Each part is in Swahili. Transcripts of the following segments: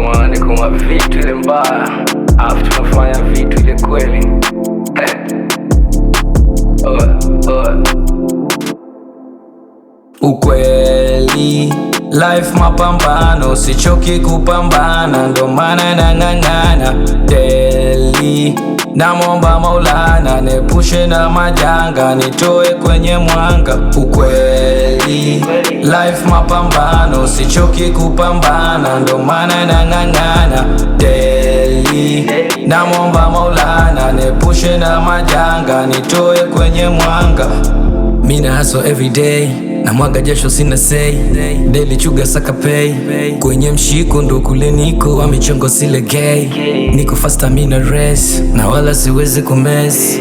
Maana kuna vitu ile mbaya, alafu tunafanya vitu ile kweli. Ukweli life mapambano, sichoki kupambana, ndo maana nang'ang'ana daily. Namwomba Maulana nepushe na majanga, nitoe kwenye mwanga. Ukweli life mapambano, sichoki kupambana, ndo maana nang'ang'ana daily. Namwomba Maulana nepushe na majanga, nitoe kwenye mwanga. Mina hustle every day, na mwaga jasho sina say. Daily chuga saka pay, kwenye mshiko ndo kule niko. Wamichongo sile gay, niko faster mina race, na wala siwezi kumess.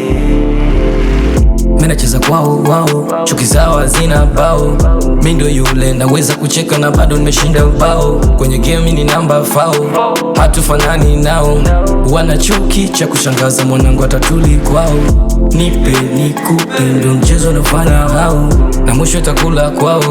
Mina cheza kwao wao, chuki zao hazina bao. Mi ndo yule naweza kucheka na bado nimeshinda bao. Kwenye game ni namba fao, hatufanani nao. Wana chuki cha kushangaza, mwanangu atatuli kwao. Nipe nikupe ndo mchezo nafanya hao, na mwisho itakula kwao,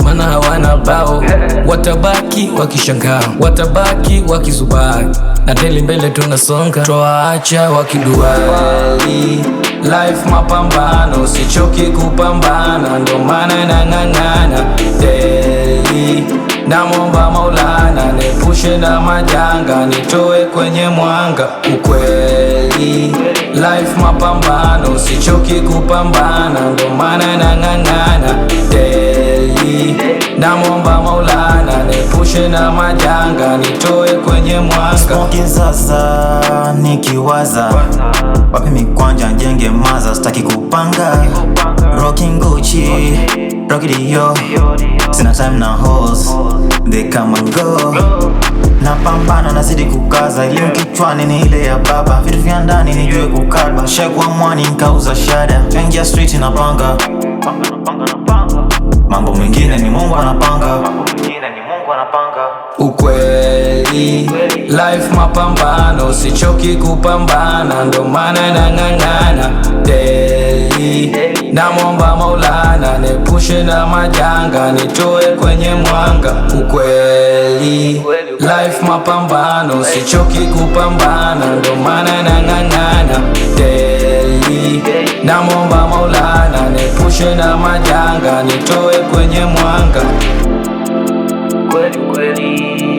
mana hawana bao. Watabaki wakishangaa, watabaki wakizubaa, na daily mbele tunasonga, twaacha wakiduali. Life mapambano, sichoki kupambana, ndo maana nang'ang'ana daily. Namwomba Maulana nepushe na majanga, nitoe kwenye mwanga. Ukweli life mapambano, sichoki kupambana, ndo maana nang'ang'ana daily. Namwomba Maulana nepushe na majanga, nitoe kwenye mwanga. Smoking sasa nikiwaza, wapi mikwanja njenge maza, staki kupanga. Rocking Gucci, rocky Dior, sina time na hoes, they come and go. Napambana nazidi kukaza, iliyo kichwani ni ile ya baba. Vitu vya ndani nijue kukaba, shekwa mwani nkauza shada. Tengia street napanga, mambo mengine ni Mungu anapanga. Ukweli life mapambano, sichoki kupambana, ndo maana nang'ang'ana daily. Namwomba Maulana nepushe na majanga, nitoe kwenye mwanga. Ukweli life mapambano, sichoki kupambana, ndo maana nang'ang'ana daily. Namwomba Maulana nepushe na majanga, nitoe kwenye mwanga. Kweli kweli.